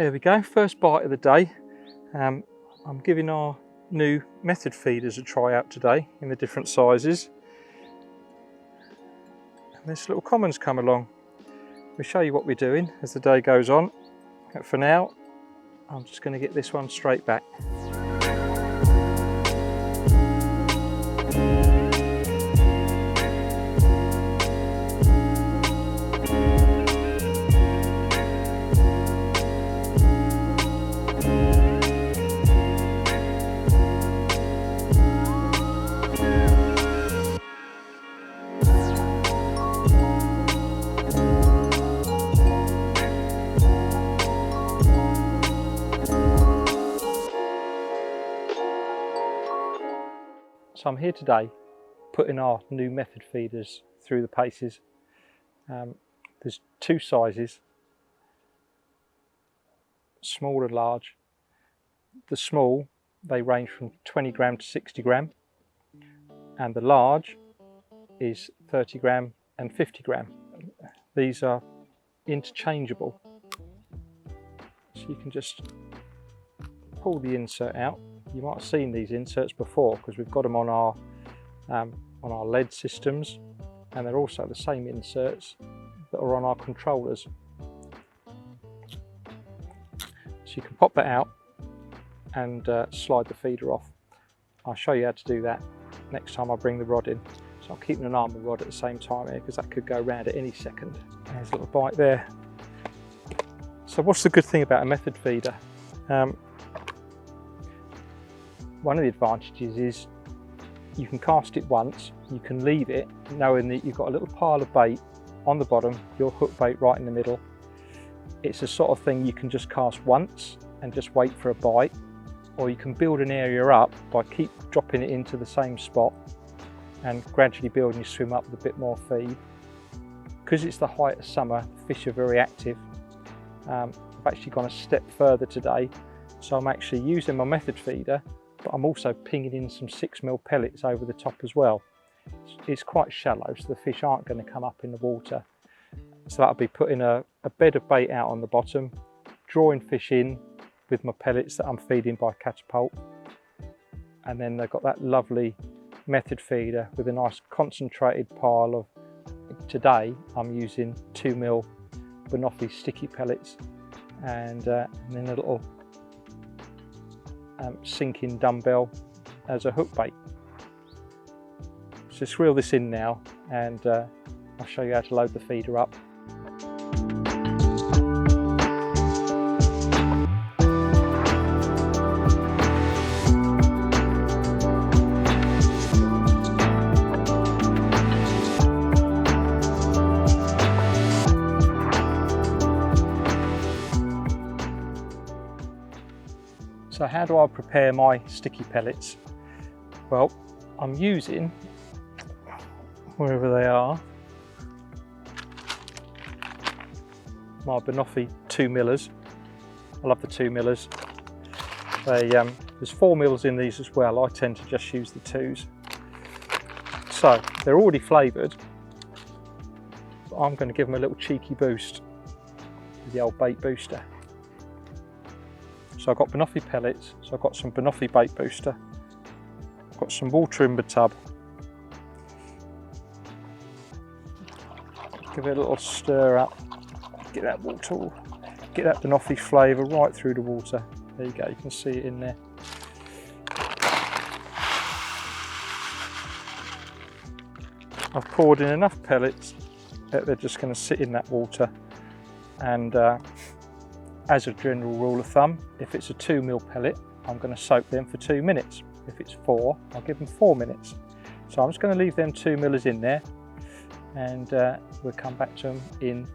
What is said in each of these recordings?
There we go, first bite of the day. I'm giving our new method feeders a try out today in the different sizes. And this little common's come along. We'll show you what we're doing as the day goes on. But for now, I'm just going to get this one straight back. So I'm here today putting our new method feeders through the paces. There's two sizes, small and large. The small, they range from 20 gram to 60 gram, and the large is 30 gram and 50 gram. These are interchangeable, so you can just pull the insert out. You might have seen these inserts before because we've got them on our lead systems, and they're also the same inserts that are on our controllers. So you can pop that out and slide the feeder off. I'll show you how to do that next time I bring the rod in. So I'm keeping an eye on the rod at the same time here because that could go round at any second. There's a little bite there. So what's the good thing about a method feeder? One of the advantages is you can cast it once, you can leave it knowing that you've got a little pile of bait on the bottom, your hook bait right in the middle. It's a sort of thing you can just cast once and just wait for a bite, or you can build an area up by keep dropping it into the same spot and gradually building your swim up with a bit more feed. Because it's the height of summer, fish are very active. I've actually gone a step further today, so I'm actually using my method feeder, but I'm also pinging in some 6mm pellets over the top as well. It's quite shallow, so the fish aren't going to come up in the water. So that'll be putting a bed of bait out on the bottom, drawing fish in with my pellets that I'm feeding by catapult, and then they've got that lovely method feeder with a nice concentrated pile of, today I'm using 2mm banoffee sticky pellets and then a little sinking dumbbell as a hook bait. So just reel this in now and I'll show you how to load the feeder up. So how do I prepare my sticky pellets? Well, I'm using, wherever they are, my banoffee 2mm. I love the 2mm. There's 4mm in these as well. I tend to just use the 2s. So they're already flavoured, but I'm going to give them a little cheeky boost with the old bait booster. So I've got banoffee pellets, so I've got some banoffee bait booster, I've got some water in the tub. Give it a little stir up, get that water, get that banoffee flavour right through the water. There you go, you can see it in there. I've poured in enough pellets that they're just going to sit in that water, and as a general rule of thumb, if it's a 2mm pellet, I'm going to soak them for 2 minutes. If it's 4, I'll give them 4 minutes. So I'm just going to leave them 2mm in there, and we'll come back to them in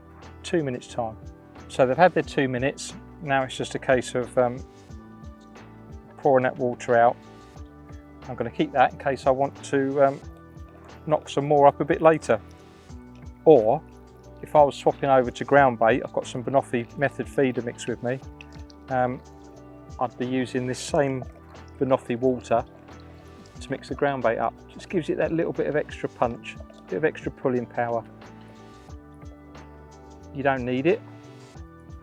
2 minutes time. So they've had their 2 minutes. Now it's just a case of pouring that water out. I'm going to keep that in case I want to knock some more up a bit later. Or if I was swapping over to ground bait, I've got some banoffee method feeder mix with me. I'd be using this same banoffee water to mix the ground bait up. Just gives it that little bit of extra punch, a bit of extra pulling power. You don't need it,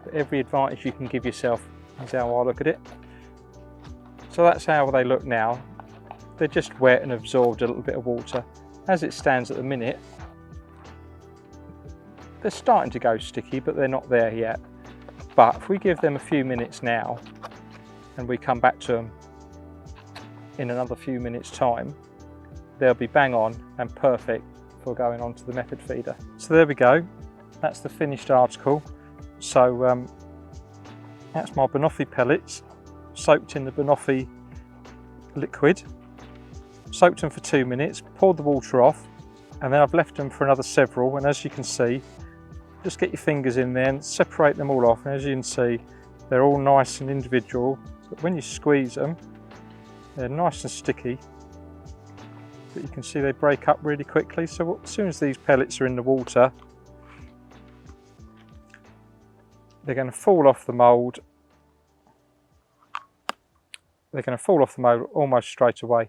But every advantage you can give yourself is how I look at it. So that's how they look now. They're just wet and absorbed a little bit of water. As it stands at the minute, they're starting to go sticky, but they're not there yet. But if we give them a few minutes now, and we come back to them in another few minutes time, they'll be bang on and perfect for going onto the method feeder. So there we go, that's the finished article. So that's my banoffee pellets, soaked in the banoffee liquid. Soaked them for 2 minutes, poured the water off, and then I've left them for another several, and as you can see, just get your fingers in there and separate them all off, and as you can see, they're all nice and individual, but when you squeeze them, they're nice and sticky, but you can see they break up really quickly. So as soon as these pellets are in the water, they're going to fall off the mould. They're going to fall off the mould almost straight away.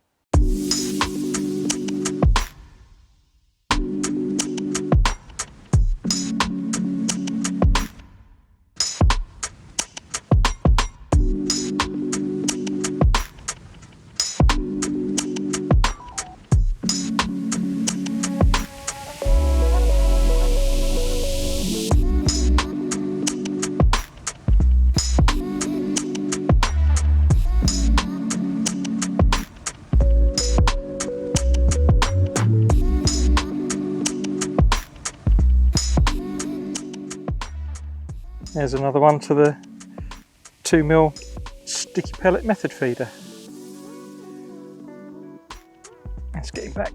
There's another one to the 2mm sticky pellet method feeder. Let's get him back.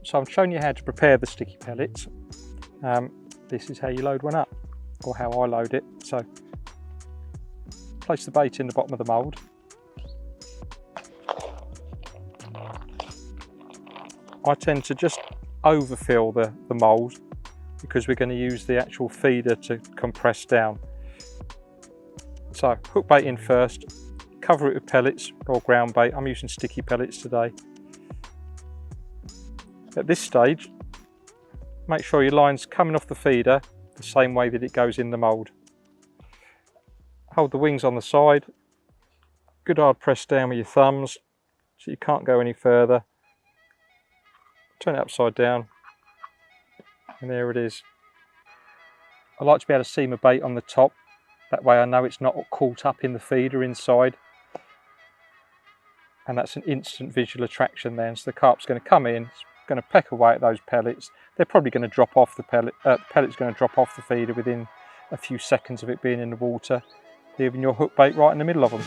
So I've shown you how to prepare the sticky pellets. This is how you load one up, or how I load it. So place the bait in the bottom of the mould. I tend to just overfill the mould because we're going to use the actual feeder to compress down. So hook bait in first, cover it with pellets or ground bait. I'm using sticky pellets today. At this stage, make sure your line's coming off the feeder the same way that it goes in the mould. Hold the wings on the side, good hard press down with your thumbs so you can't go any further. Turn it upside down, and there it is. I like to be able to see my bait on the top, that way I know it's not caught up in the feeder inside. And that's an instant visual attraction then, so the carp's going to come in, it's going to peck away at those pellets. They're probably going to drop off the pellet's going to drop off the feeder within a few seconds of it being in the water, leaving your hook bait right in the middle of them.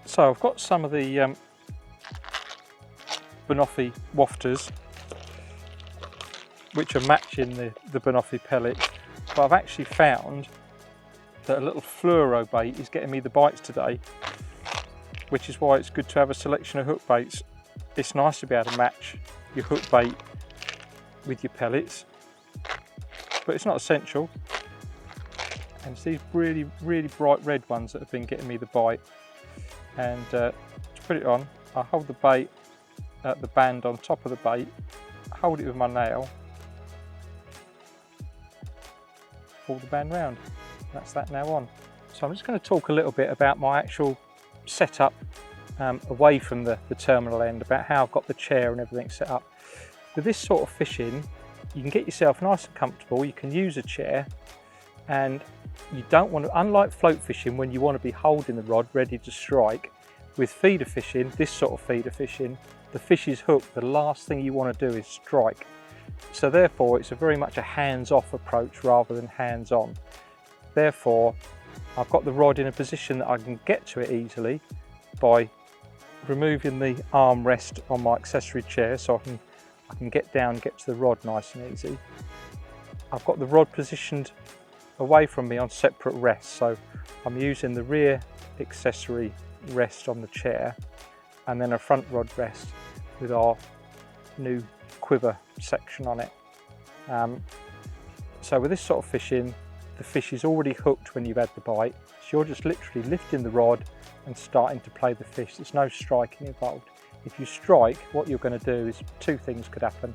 So I've got some of the banoffee wafters which are matching the banoffee pellet, but I've actually found that a little fluoro bait is getting me the bites today, which is why it's good to have a selection of hook baits. It's nice to be able to match your hook bait with your pellets, but it's not essential. And it's these really, really bright red ones that have been getting me the bite. And to put it on, I hold the bait at the band on top of the bait, hold it with my nail, pull the band round. That's that now on. So I'm just going to talk a little bit about my actual setup away from the terminal end, about how I've got the chair and everything set up. With this sort of fishing, you can get yourself nice and comfortable. You can use a chair, and you don't want to, unlike float fishing when you want to be holding the rod ready to strike, with feeder fishing, this sort of feeder fishing, the fish is hooked, the last thing you want to do is strike. So therefore it's very much a hands-off approach rather than hands-on. Therefore I've got the rod in a position that I can get to it easily by removing the armrest on my accessory chair, so I can get down and get to the rod nice and easy. I've got the rod positioned away from me on separate rests, so I'm using the rear accessory rest on the chair and then a front rod rest with our new quiver section on it. So with this sort of fishing, the fish is already hooked when you've had the bite, so you're just literally lifting the rod and starting to play the fish. There's no striking involved. If you strike, what you're going to do is two things could happen.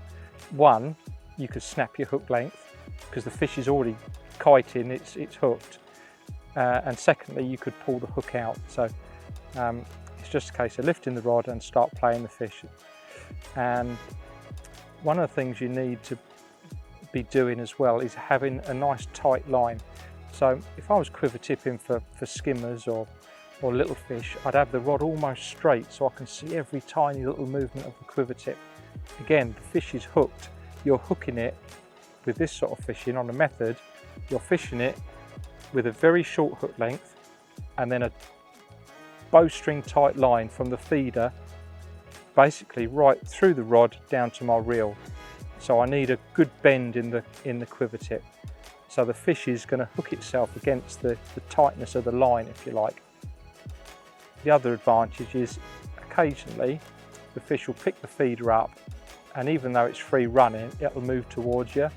One, you could snap your hook length because the fish is already kiting, it's hooked. And secondly, you could pull the hook out. So it's just a case of lifting the rod and start playing the fish. And one of the things you need to be doing as well is having a nice tight line. So if I was quiver tipping for skimmers or little fish, I'd have the rod almost straight so I can see every tiny little movement of the quiver tip. Again, the fish is hooked. You're hooking it with this sort of fishing on a method. You're fishing it with a very short hook length and then a bowstring tight line from the feeder basically right through the rod down to my reel. So I need a good bend in the quiver tip. So the fish is going to hook itself against the tightness of the line, if you like. The other advantage is occasionally the fish will pick the feeder up, and even though it's free running, it'll move towards you.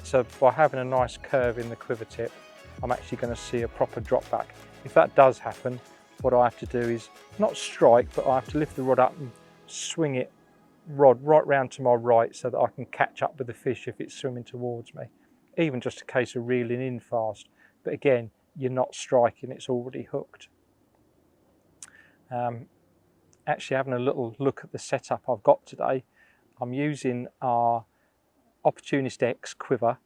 So by having a nice curve in the quiver tip, I'm actually going to see a proper drop back. If that does happen, what I have to do is not strike, but I have to lift the rod up and swing it rod right round to my right so that I can catch up with the fish if it's swimming towards me. Even just a case of reeling in fast. But again, you're not striking, it's already hooked. Actually having a little look at the setup I've got today, I'm using our Opportunist X quiver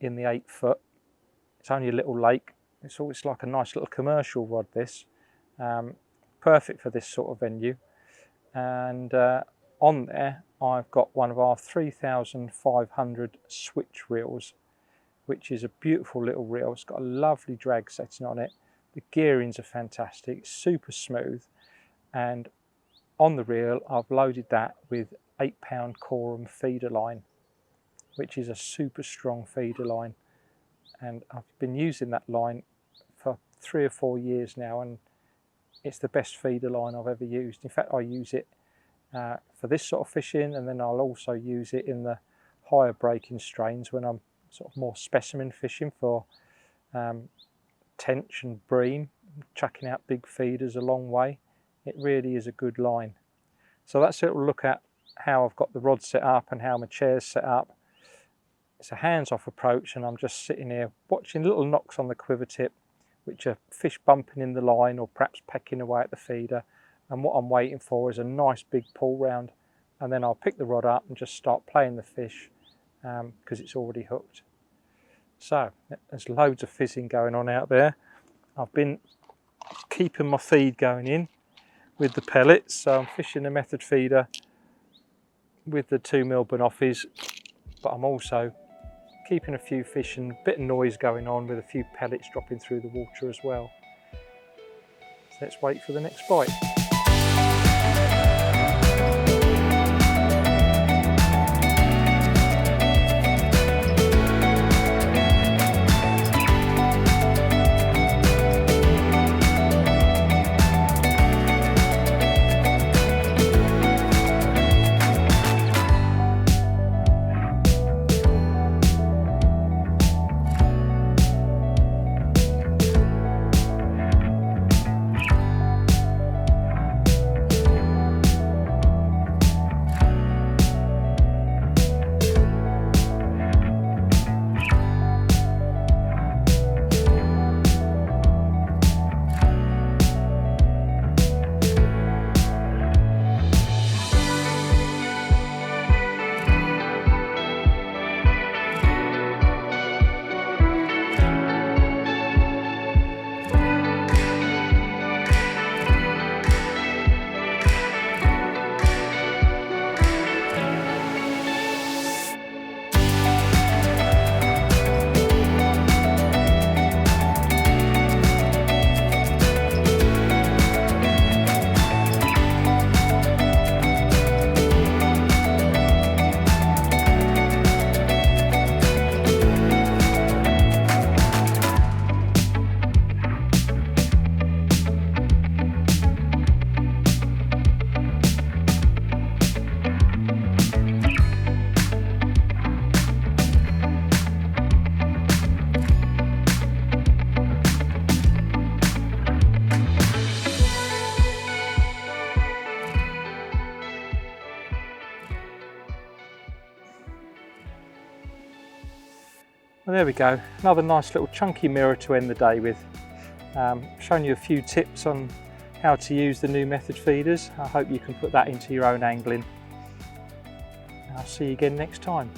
in the 8 foot. It's only a little lake. It's always like a nice little commercial rod, this. Perfect for this sort of venue. And on there I've got one of our 3500 switch reels, which is a beautiful little reel. It's got a lovely drag setting on it. The gearings are fantastic, it's super smooth. And on the reel I've loaded that with 8-pound Korum feeder line, which is a super strong feeder line. And I've been using that line for 3 or 4 years now, and it's the best feeder line I've ever used. In fact, I use it for this sort of fishing, and then I'll also use it in the higher breaking strains when I'm sort of more specimen fishing for tench and bream, chucking out big feeders a long way. It really is a good line. So that's a little look at how I've got the rod set up and how my chair's set up. It's a hands-off approach, and I'm just sitting here watching little knocks on the quiver tip, which are fish bumping in the line or perhaps pecking away at the feeder. And what I'm waiting for is a nice big pull round, and then I'll pick the rod up and just start playing the fish because it's already hooked. So there's loads of fizzing going on out there. I've been keeping my feed going in with the pellets, so I'm fishing a method feeder with the 2mm banoffees, but I'm also keeping a few fish and a bit of noise going on with a few pellets dropping through the water as well. So let's wait for the next bite. Well, there we go, another nice little chunky mirror to end the day with. Showing you a few tips on how to use the new method feeders. I hope you can put that into your own angling. I'll see you again next time.